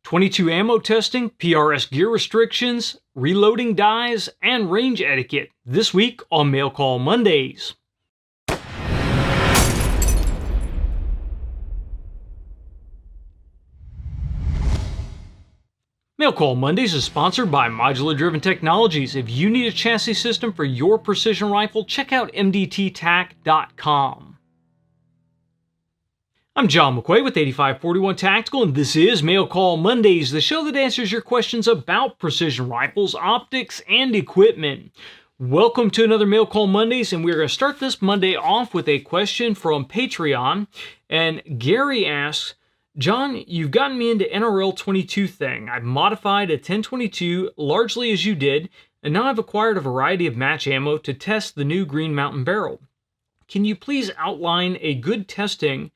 22 ammo testing, PRS gear restrictions, reloading dies, and range etiquette. This week on Mail Call Mondays. Mail Call Mondays is sponsored by Modular Driven Technologies. If you need a chassis system for your precision rifle, check out mdttac.com. I'm John McQuay with 8541 Tactical, and this is Mail Call Mondays, the show that answers your questions about precision rifles, optics, and equipment. Welcome to another Mail Call Mondays, and we're going to start this Monday off with a question from Patreon. And Gary asks, John, you've gotten me into NRL 22 thing. I've modified a 1022 largely as you did, and now I've acquired a variety of match ammo to test the new Green Mountain barrel. Can you please outline a good testing,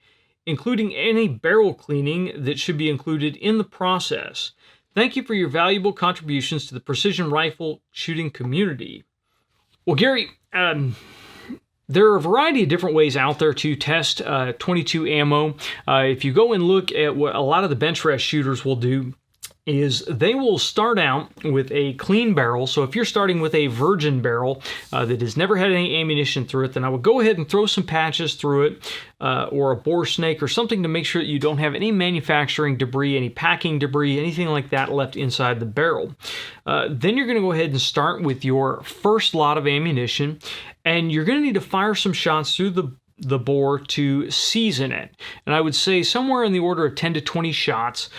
including any barrel cleaning that should be included in the process? Thank you for your valuable contributions to the precision rifle shooting community. Well, Gary, there are a variety of different ways out there to test 22 ammo. If you go and look at what a lot of the bench rest shooters will do, is they will start out with a clean barrel. So if you're starting with a virgin barrel that has never had any ammunition through it, then I would go ahead and throw some patches through it or a bore snake or something to make sure that you don't have any manufacturing debris, any packing debris, anything like that left inside the barrel. Then you're going to go ahead and start with your first lot of ammunition, and you're going to need to fire some shots through the bore to season it. And I would say somewhere in the order of 10 to 20 shots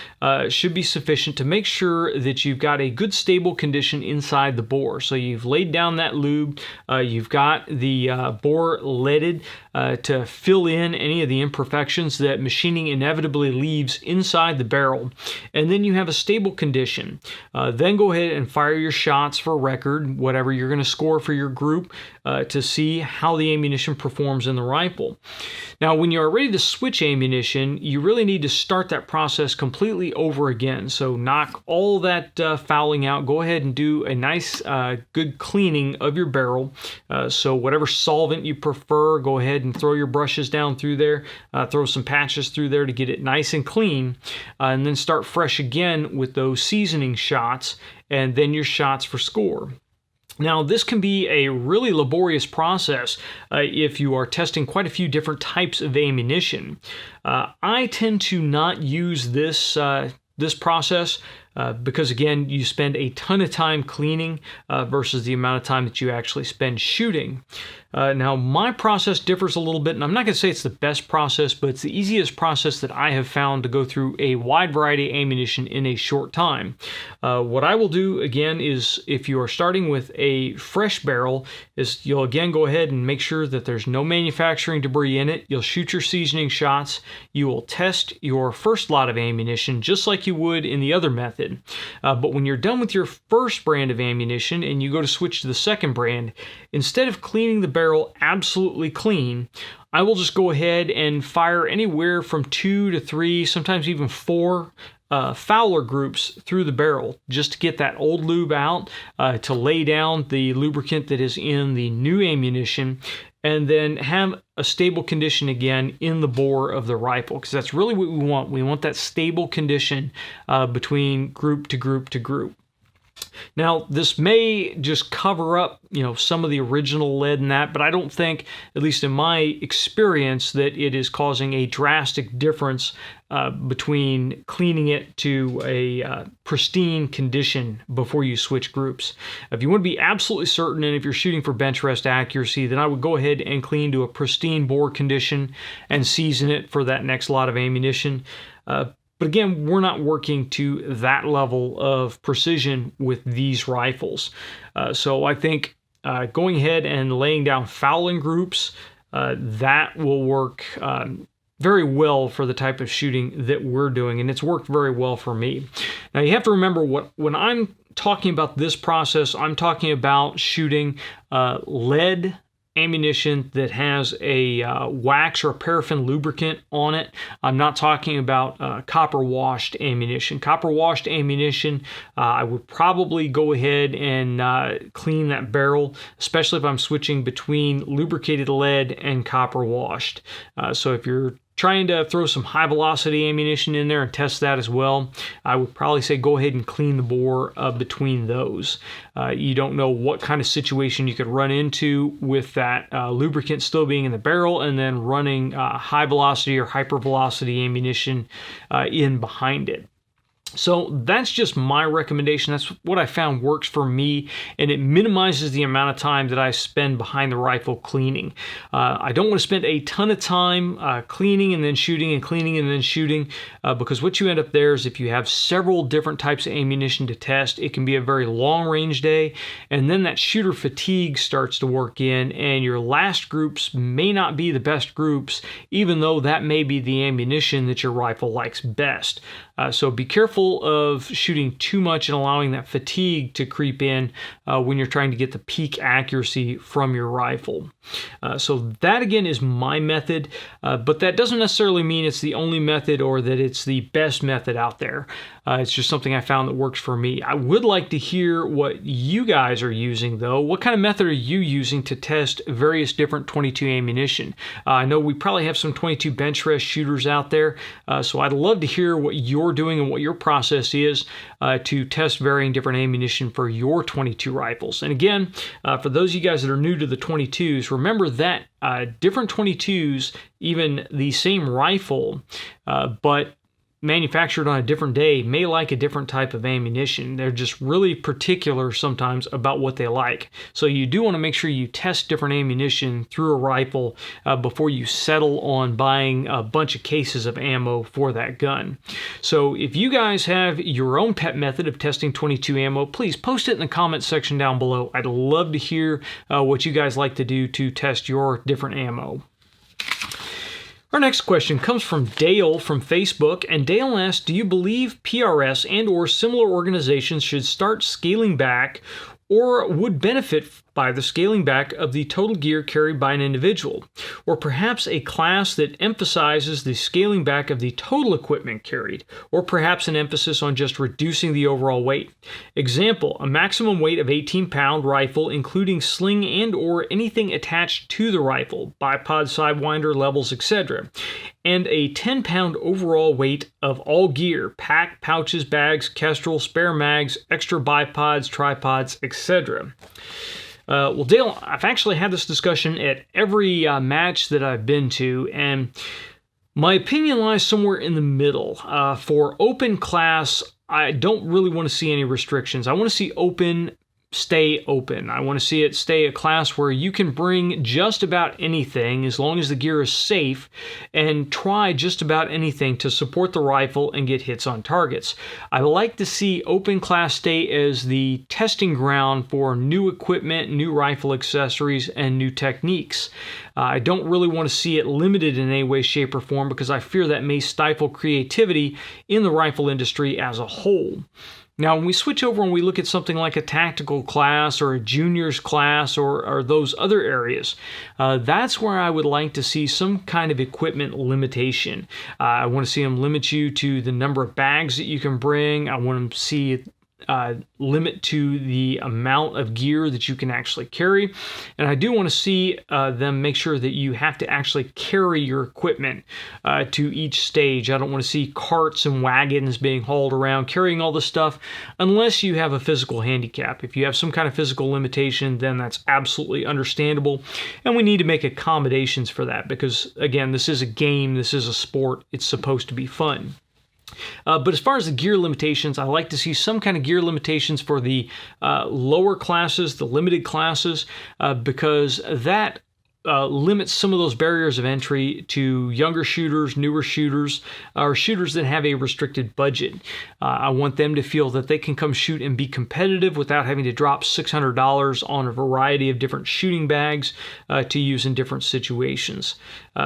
should be sufficient to make sure that you've got a good stable condition inside the bore. So you've laid down that lube, you've got the bore leaded to fill in any of the imperfections that machining inevitably leaves inside the barrel. And then you have a stable condition. Then go ahead and fire your shots for record, whatever you're going to score for your group, to see how the ammunition performs in the rifle. Now, when you are ready to switch ammunition, you really need to start that process completely over again. So knock all that fouling out. Go ahead and do a nice, good cleaning of your barrel. So whatever solvent you prefer, go ahead and throw your brushes down through there. Throw some patches through there to get it nice and clean. And then start fresh again with those seasoning shots and then your shots for score. Now, this can be a really laborious process if you are testing quite a few different types of ammunition. I tend to not use this process because, again, you spend a ton of time cleaning versus the amount of time that you actually spend shooting. Now, my process differs a little bit, and I'm not going to say it's the best process, but it's the easiest process that I have found to go through a wide variety of ammunition in a short time. What I will do, again, is if you are starting with a fresh barrel, is you'll again go ahead and make sure that there's no manufacturing debris in it. You'll shoot your seasoning shots. You will test your first lot of ammunition just like you would in the other method. But when you're done with your first brand of ammunition and you go to switch to the second brand, instead of cleaning the barrel absolutely clean, I will just go ahead and fire anywhere from 2 to 3, sometimes even 4 fouler groups through the barrel just to get that old lube out, to lay down the lubricant that is in the new ammunition, and then have a stable condition again in the bore of the rifle, because that's really what we want. We want that stable condition between group to group to group. Now, this may just cover up, some of the original lead in that, but I don't think, at least in my experience, that it is causing a drastic difference between cleaning it to a pristine condition before you switch groups. If you want to be absolutely certain, and if you're shooting for bench rest accuracy, then I would go ahead and clean to a pristine bore condition and season it for that next lot of ammunition. But again, we're not working to that level of precision with these rifles. So I think going ahead and laying down fouling groups, that will work very well for the type of shooting that we're doing, and it's worked very well for me. Now, you have to remember, when I'm talking about this process, I'm talking about shooting lead ammunition that has a wax or a paraffin lubricant on it. I'm not talking about copper washed ammunition. Copper washed ammunition, I would probably go ahead and clean that barrel, especially if I'm switching between lubricated lead and copper washed. So if you're trying to throw some high velocity ammunition in there and test that as well, I would probably say go ahead and clean the bore between those. You don't know what kind of situation you could run into with that lubricant still being in the barrel and then running high velocity or hyper velocity ammunition in behind it. So that's just my recommendation. That's what I found works for me, and it minimizes the amount of time that I spend behind the rifle cleaning. I don't want to spend a ton of time cleaning and then shooting and cleaning and then shooting, because what you end up there is if you have several different types of ammunition to test, it can be a very long range day, and then that shooter fatigue starts to work in, and your last groups may not be the best groups, even though that may be the ammunition that your rifle likes best. So be careful of shooting too much and allowing that fatigue to creep in when you're trying to get the peak accuracy from your rifle. So that again is my method, but that doesn't necessarily mean it's the only method or that it's the best method out there. It's just something I found that works for me. I would like to hear what you guys are using though. What kind of method are you using to test various different 22 ammunition? I know we probably have some 22 bench rest shooters out there, so I'd love to hear what you're doing and what your process is to test varying different ammunition for your 22 rifles. And again, for those of you guys that are new to the 22s, remember that different 22s, even the same rifle, but manufactured on a different day, may like a different type of ammunition. They're just really particular sometimes about what they like. So you do want to make sure you test different ammunition through a rifle before you settle on buying a bunch of cases of ammo for that gun. So if you guys have your own pet method of testing 22 ammo, please post it in the comments section down below. I'd love to hear what you guys like to do to test your different ammo. Our next question comes from Dale from Facebook, and Dale asks, do you believe PRS and or similar organizations should start scaling back or would benefit by the scaling back of the total gear carried by an individual, or perhaps a class that emphasizes the scaling back of the total equipment carried, or perhaps an emphasis on just reducing the overall weight? Example, a maximum weight of 18-pound rifle including sling and or anything attached to the rifle, bipod, sidewinder, levels, etc., and a 10-pound overall weight of all gear, pack, pouches, bags, kestrel, spare mags, extra bipods, tripods, etc. Well, Dale, I've actually had this discussion at every match that I've been to, and my opinion lies somewhere in the middle. For open class, I don't really want to see any restrictions. I want to see open stay open. I want to see it stay a class where you can bring just about anything as long as the gear is safe and try just about anything to support the rifle and get hits on targets. I like to see open class stay as the testing ground for new equipment, new rifle accessories, and new techniques. I don't really want to see it limited in any way, shape, or form because I fear that may stifle creativity in the rifle industry as a whole. Now, when we switch over and we look at something like a tactical class or a juniors class or those other areas, that's where I would like to see some kind of equipment limitation. I want to see them limit you to the number of bags that you can bring. I want them to see limit to the amount of gear that you can actually carry. And I do want to see them make sure that you have to actually carry your equipment to each stage. I don't want to see carts and wagons being hauled around carrying all this stuff unless you have a physical handicap. If you have some kind of physical limitation, then that's absolutely understandable. And we need to make accommodations for that because, again, this is a game, this is a sport, it's supposed to be fun. But as far as the gear limitations, I like to see some kind of gear limitations for the lower classes, the limited classes, because that limits some of those barriers of entry to younger shooters, newer shooters, or shooters that have a restricted budget. I want them to feel that they can come shoot and be competitive without having to drop $600 on a variety of different shooting bags to use in different situations.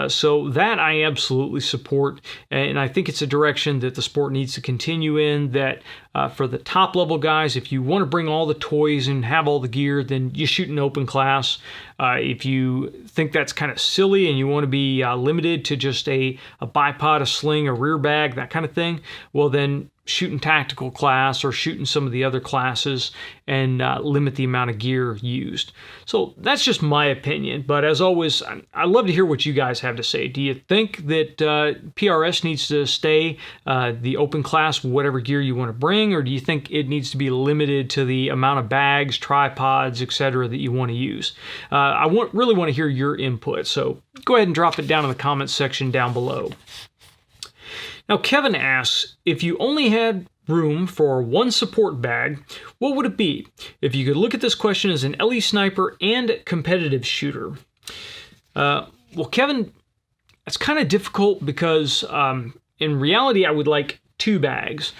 So that I absolutely support, and I think it's a direction that the sport needs to continue in, that for the top level guys, if you want to bring all the toys and have all the gear, then you shoot an open class. If you think that's kind of silly and you want to be limited to just a bipod, a sling, a rear bag, that kind of thing, well then shooting tactical class or shooting some of the other classes and limit the amount of gear used. So that's just my opinion, but as always, I love to hear what you guys have to say. Do you think that PRS needs to stay the open class, whatever gear you want to bring, or do you think it needs to be limited to the amount of bags, tripods, etc. that you want to use? I really want to hear your input, so go ahead and drop it down in the comments section down below. Now, Kevin asks, if you only had room for one support bag, what would it be? If you could look at this question as an LE sniper and competitive shooter. Well, Kevin, it's kind of difficult because in reality, I would like 2 bags.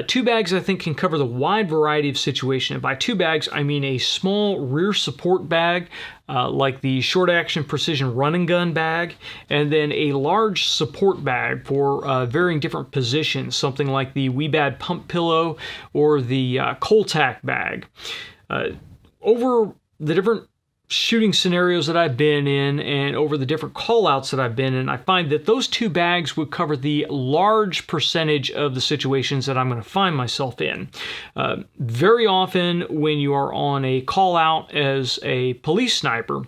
2 bags, I think, can cover the wide variety of situations. And by 2 bags, I mean a small rear support bag, like the short action precision run and gun bag, and then a large support bag for varying different positions, something like the Weebad pump pillow or the Cole-Tac bag. Over the different shooting scenarios that I've been in and over the different call-outs that I've been in, I find that those 2 bags would cover the large percentage of the situations that I'm going to find myself in. Very often when you are on a call-out as a police sniper,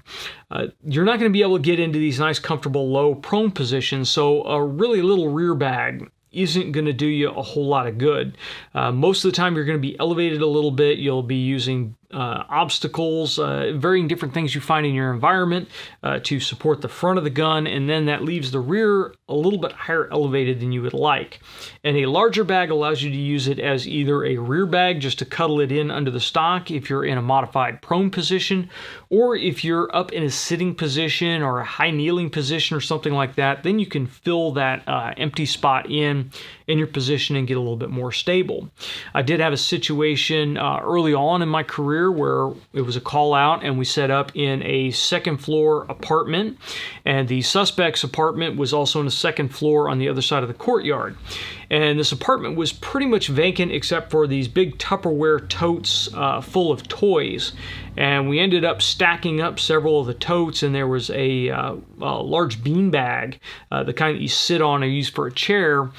you're not going to be able to get into these nice, comfortable, low prone positions, so a really little rear bag isn't going to do you a whole lot of good. Most of the time you're going to be elevated a little bit. You'll be using obstacles, varying different things you find in your environment to support the front of the gun, and then that leaves the rear a little bit higher elevated than you would like. And a larger bag allows you to use it as either a rear bag just to cuddle it in under the stock if you're in a modified prone position, or if you're up in a sitting position or a high kneeling position or something like that, then you can fill that empty spot in your position and get a little bit more stable. I did have a situation early on in my career where it was a call out and we set up in a second floor apartment, and the suspect's apartment was also on the second floor on the other side of the courtyard. And this apartment was pretty much vacant except for these big Tupperware totes full of toys. And we ended up stacking up several of the totes, and there was a large bean bag, the kind that you sit on or use for a chair,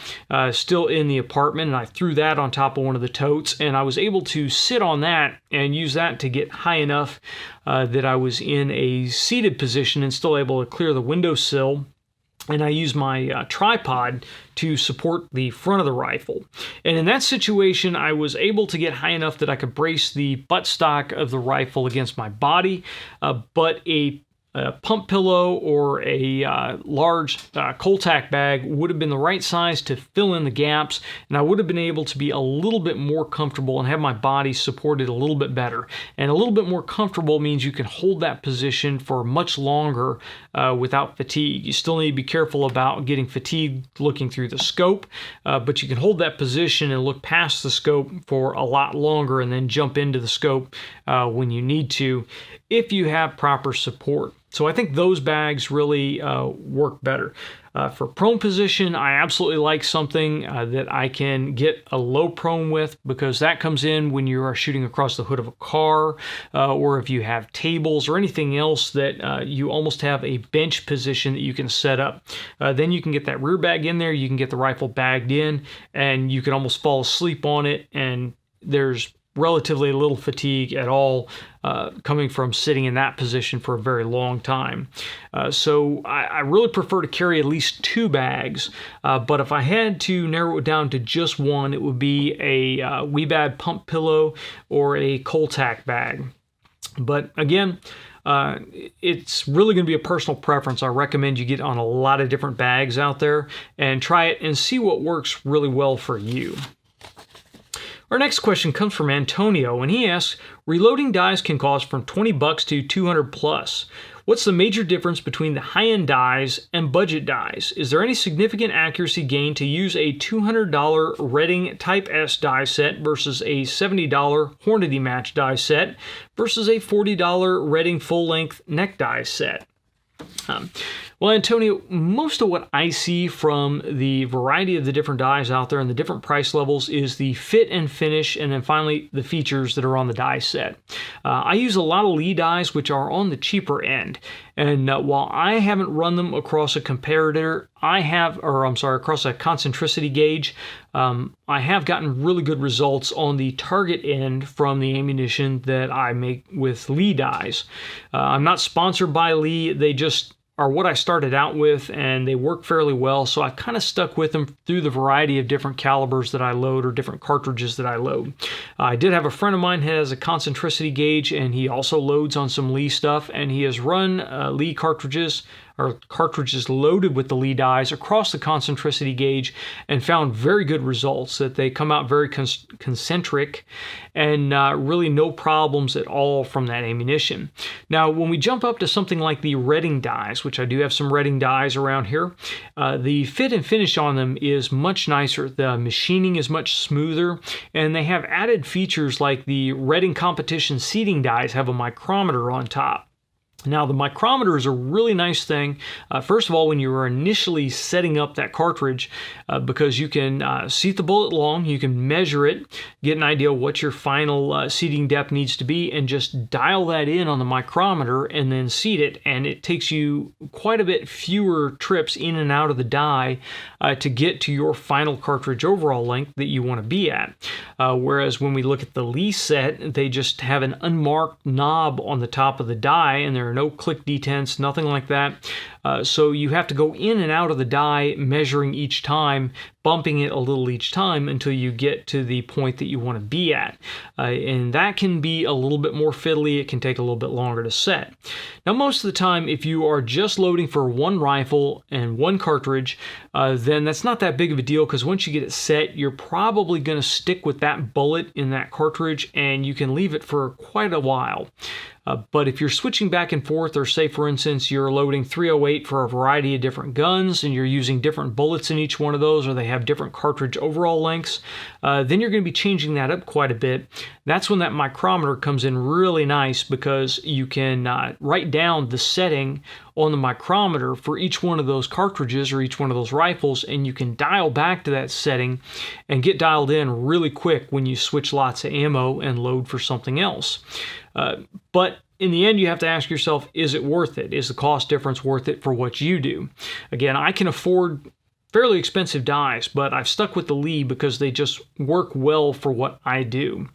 still in the apartment. And I threw that on top of one of the totes, and I was able to sit on that and use that to get high enough that I was in a seated position and still able to clear the windowsill. And I use my tripod to support the front of the rifle. And in that situation, I was able to get high enough that I could brace the buttstock of the rifle against my body, but a pump pillow or a large Cole-Tac bag would have been the right size to fill in the gaps, and I would have been able to be a little bit more comfortable and have my body supported a little bit better. And a little bit more comfortable means you can hold that position for much longer without fatigue. You still need to be careful about getting fatigued looking through the scope, but you can hold that position and look past the scope for a lot longer and then jump into the scope when you need to, if you have proper support. So I think those bags really work better. For prone position, I absolutely like something that I can get a low prone with, because that comes in when you are shooting across the hood of a car, or if you have tables or anything else that you almost have a bench position that you can set up. Then you can get that rear bag in there, you can get the rifle bagged in, and you can almost fall asleep on it, and there's relatively little fatigue at all coming from sitting in that position for a very long time. So I really prefer to carry at least 2 bags, but if I had to narrow it down to just one, it would be a Weebad pump pillow or a Cole-Tac bag. But again, it's really going to be a personal preference. I recommend you get on a lot of different bags out there and try it and see what works really well for you. Our next question comes from Antonio, and he asks, reloading dies can cost from $20 to $200 plus. What's the major difference between the high-end dies and budget dies? Is there any significant accuracy gain to use a $200 Redding Type S die set versus a $70 Hornady Match die set versus a $40 Redding full-length neck die set? Well, Antonio, most of what I see from the variety of the different dies out there and the different price levels is the fit and finish, and then finally the features that are on the die set. I use a lot of Lee dies, which are on the cheaper end, And while I haven't run them across a comparator, across a concentricity gauge, I have gotten really good results on the target end from the ammunition that I make with Lee dies. I'm not sponsored by Lee. They just are what I started out with, and they work fairly well, so I kind of stuck with them through the variety of different calibers that I load or different cartridges that I load. I did have a friend of mine who has a concentricity gauge, and he also loads on some Lee stuff, and he has run Lee cartridges loaded with the Lee dies across the concentricity gauge and found very good results, that they come out very concentric and really no problems at all from that ammunition. Now, when we jump up to something like the Redding dies, which I do have some Redding dies around here, the fit and finish on them is much nicer. The machining is much smoother, and they have added features like the Redding competition seating dies have a micrometer on top. Now, the micrometer is a really nice thing. First of all, when you are initially setting up that cartridge, because you can seat the bullet long, you can measure it, get an idea of what your final seating depth needs to be, and just dial that in on the micrometer and then seat it. And it takes you quite a bit fewer trips in and out of the die to get to your final cartridge overall length that you want to be at. Whereas when we look at the Lee set, they just have an unmarked knob on the top of the die, and there are no click detents, nothing like that. So you have to go in and out of the die, measuring each time, bumping it a little each time until you get to the point that you want to be at. And that can be a little bit more fiddly. It can take a little bit longer to set. Now, most of the time, if you are just loading for one rifle and one cartridge, then that's not that big of a deal, because once you get it set, you're probably going to stick with that bullet in that cartridge, and you can leave it for quite a while. But if you're switching back and forth, or say, for instance, you're loading 308 for a variety of different guns and you're using different bullets in each one of those, or they have different cartridge overall lengths, then you're going to be changing that up quite a bit. That's when that micrometer comes in really nice, because you can write down the setting on the micrometer for each one of those cartridges or each one of those rifles, and you can dial back to that setting and get dialed in really quick when you switch lots of ammo and load for something else. But in the end, you have to ask yourself, is it worth it? Is the cost difference worth it for what you do? Again, I can afford fairly expensive dies, but I've stuck with the Lee because they just work well for what I do.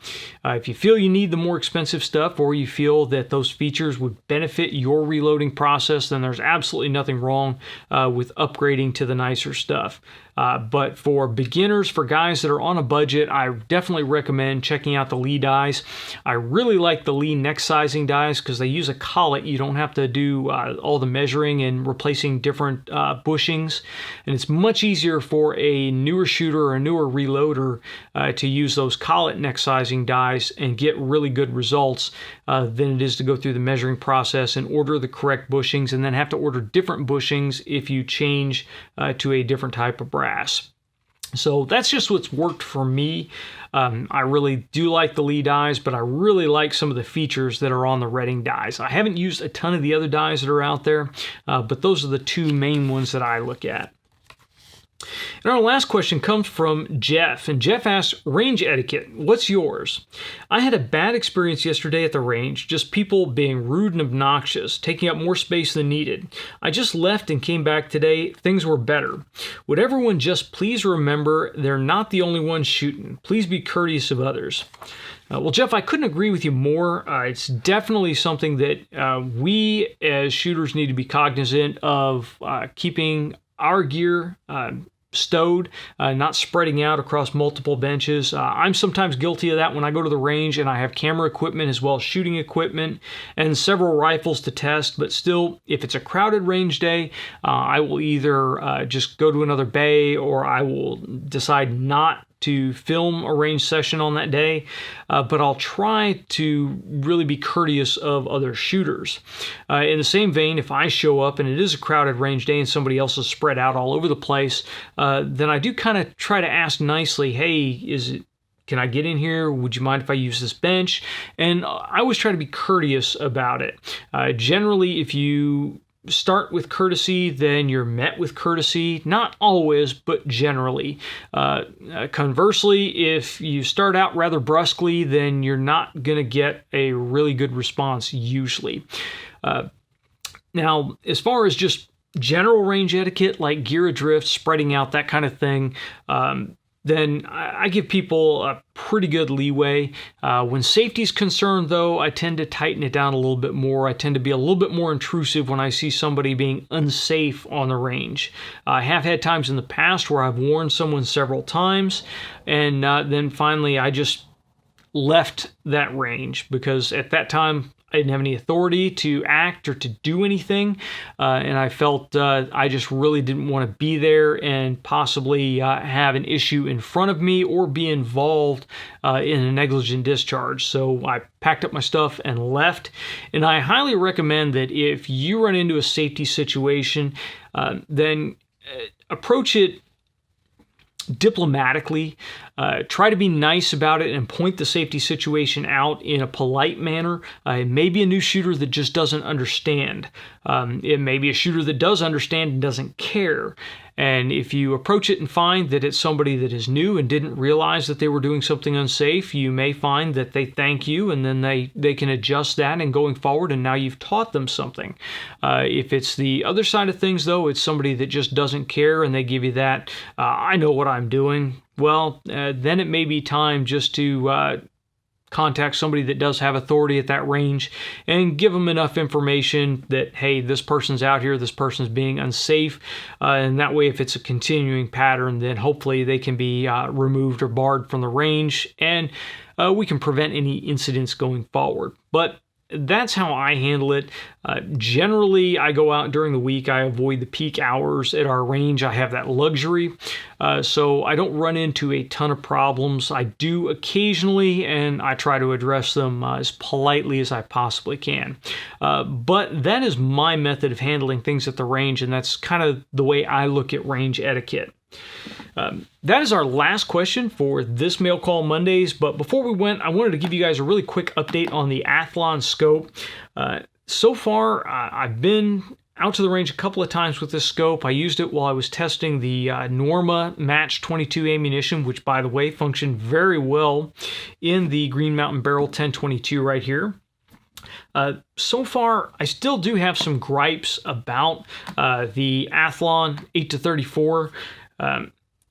If you feel you need the more expensive stuff, or you feel that those features would benefit your reloading process, then there's absolutely nothing wrong with upgrading to the nicer stuff. But for beginners, for guys that are on a budget, I definitely recommend checking out the Lee dies. I really like the Lee neck sizing dies because they use a collet. You don't have to do all the measuring and replacing different bushings. And it's much easier for a newer shooter or a newer reloader to use those collet neck sizing dies and get really good results than it is to go through the measuring process and order the correct bushings, and then have to order different bushings if you change to a different type of brass. So that's just what's worked for me. I really do like the Lee dies, but I really like some of the features that are on the Redding dies. I haven't used a ton of the other dies that are out there, but those are the two main ones that I look at. And our last question comes from Jeff, and Jeff asks, range etiquette, what's yours? I had a bad experience yesterday at the range, just people being rude and obnoxious, taking up more space than needed. I just left and came back today. Things were better. Would everyone just please remember they're not the only ones shooting. Please be courteous of others. Well, Jeff, I couldn't agree with you more. It's definitely something that we as shooters need to be cognizant of, keeping our gear stowed, not spreading out across multiple benches. I'm sometimes guilty of that when I go to the range and I have camera equipment as well as shooting equipment and several rifles to test, but still, if it's a crowded range day, I will either just go to another bay, or I will decide not to film a range session on that day, but I'll try to really be courteous of other shooters. In the same vein, if I show up and it is a crowded range day and somebody else is spread out all over the place, then I do kind of try to ask nicely, hey, can I get in here? Would you mind if I use this bench? And I always try to be courteous about it. Generally, if you start with courtesy, then you're met with courtesy. Not always, but generally. Conversely, if you start out rather brusquely, then you're not going to get a really good response usually. Now, as far as just general range etiquette, like gear adrift, spreading out, that kind of thing, then I give people a pretty good leeway. When safety's concerned, though, I tend to tighten it down a little bit more. I tend to be a little bit more intrusive when I see somebody being unsafe on the range. I have had times in the past where I've warned someone several times, and then finally I just left that range because at that time I didn't have any authority to act or to do anything, and I felt I just really didn't want to be there and possibly have an issue in front of me or be involved in a negligent discharge. So I packed up my stuff and left, and I highly recommend that if you run into a safety situation, then approach it diplomatically. Try to be nice about it and point the safety situation out in a polite manner. It may be a new shooter that just doesn't understand. It may be a shooter that does understand and doesn't care. And if you approach it and find that it's somebody that is new and didn't realize that they were doing something unsafe, you may find that they thank you and then they can adjust that and going forward, and now you've taught them something. If it's the other side of things, though, it's somebody that just doesn't care and they give you that, I know what I'm doing. Well, then it may be time just to contact somebody that does have authority at that range and give them enough information that, hey, this person's out here, this person's being unsafe, and that way if it's a continuing pattern, then hopefully they can be removed or barred from the range, and we can prevent any incidents going forward. But that's how I handle it. Generally, I go out during the week. I avoid the peak hours at our range. I have that luxury, so I don't run into a ton of problems. I do occasionally, and I try to address them as politely as I possibly can. But that is my method of handling things at the range, and that's kind of the way I look at range etiquette. That is our last question for this Mail Call Mondays, but before we went, I wanted to give you guys a really quick update on the Athlon scope. So far, I've been out to the range a couple of times with this scope. I used it while I was testing the Norma Match 22 ammunition, which, by the way, functioned very well in the Green Mountain Barrel 1022 right here. So far, I still do have some gripes about the Athlon 8-34.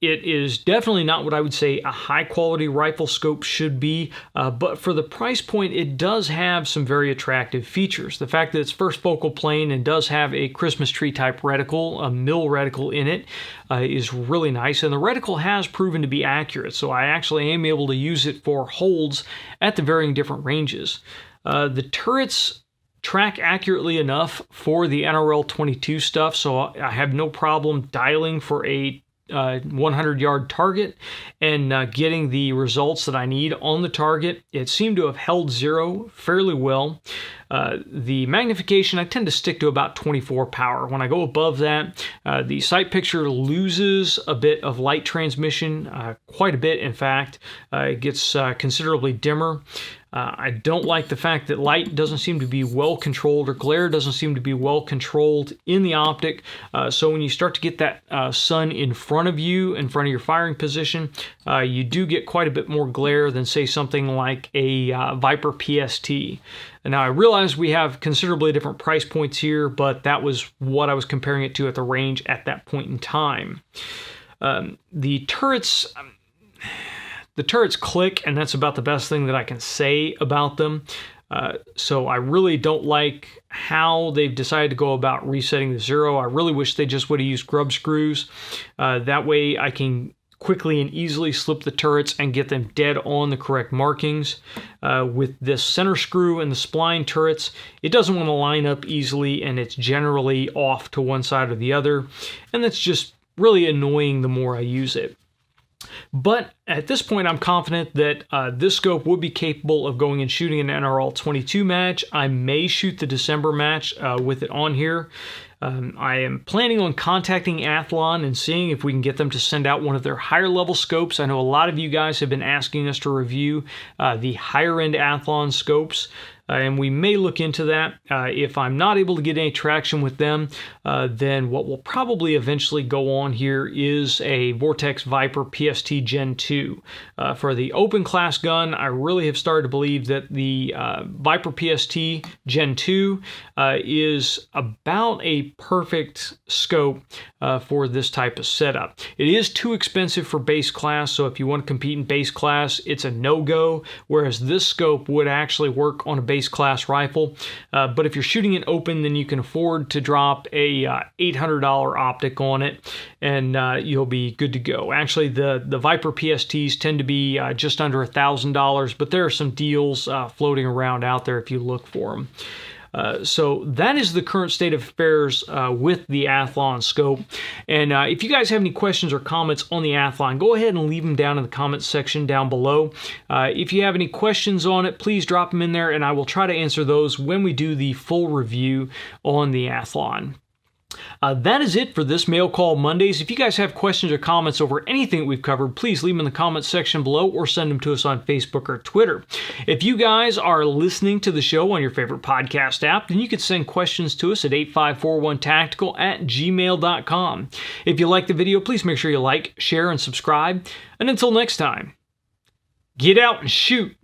It is definitely not what I would say a high-quality rifle scope should be, but for the price point, it does have some very attractive features. The fact that it's first focal plane and does have a Christmas tree type reticle, a mill reticle in it, is really nice, and the reticle has proven to be accurate, so I actually am able to use it for holds at the varying different ranges. The turrets track accurately enough for the NRL 22 stuff, so I have no problem dialing for a 100-yard target and getting the results that I need on the target. It seemed to have held zero fairly well. The magnification, I tend to stick to about 24 power. When I go above that, the sight picture loses a bit of light transmission, quite a bit in fact. It gets considerably dimmer. I don't like the fact that light doesn't seem to be well controlled, or glare doesn't seem to be well controlled in the optic. So when you start to get that sun in front of you, in front of your firing position, you do get quite a bit more glare than, say, something like a Viper PST. And now I realize we have considerably different price points here, but that was what I was comparing it to at the range at that point in time. The turrets click, and that's about the best thing that I can say about them. So I really don't like how they've decided to go about resetting the zero. I really wish they just would have used grub screws. That way I can quickly and easily slip the turrets and get them dead on the correct markings. With this center screw and the spline turrets, it doesn't want to line up easily, and it's generally off to one side or the other, and that's just really annoying the more I use it. But at this point, I'm confident that this scope would be capable of going and shooting an NRL 22 match. I may shoot the December match with it on here. I am planning on contacting Athlon and seeing if we can get them to send out one of their higher level scopes. I know a lot of you guys have been asking us to review the higher end Athlon scopes. and we may look into that. If I'm not able to get any traction with them, then what will probably eventually go on here is a Vortex Viper PST Gen 2. For the open class gun, I really have started to believe that the Viper PST Gen 2 is about a perfect scope for this type of setup. It is too expensive for base class, so if you want to compete in base class, it's a no-go, whereas this scope would actually work on a base class rifle. But if you're shooting it open, then you can afford to drop a $800 optic on it, and you'll be good to go. Actually, the Viper PSTs tend to be just under $1,000, but there are some deals floating around out there if you look for them. So that is the current state of affairs with the Athlon scope. And if you guys have any questions or comments on the Athlon, go ahead and leave them down in the comments section down below. If you have any questions on it, please drop them in there, and I will try to answer those when we do the full review on the Athlon. That is it for this Mail Call Mondays. If you guys have questions or comments over anything that we've covered, please leave them in the comments section below or send them to us on Facebook or Twitter. If you guys are listening to the show on your favorite podcast app, then you can send questions to us at 8541tactical@gmail.com. If you like the video, please make sure you like, share, and subscribe. And until next time, get out and shoot.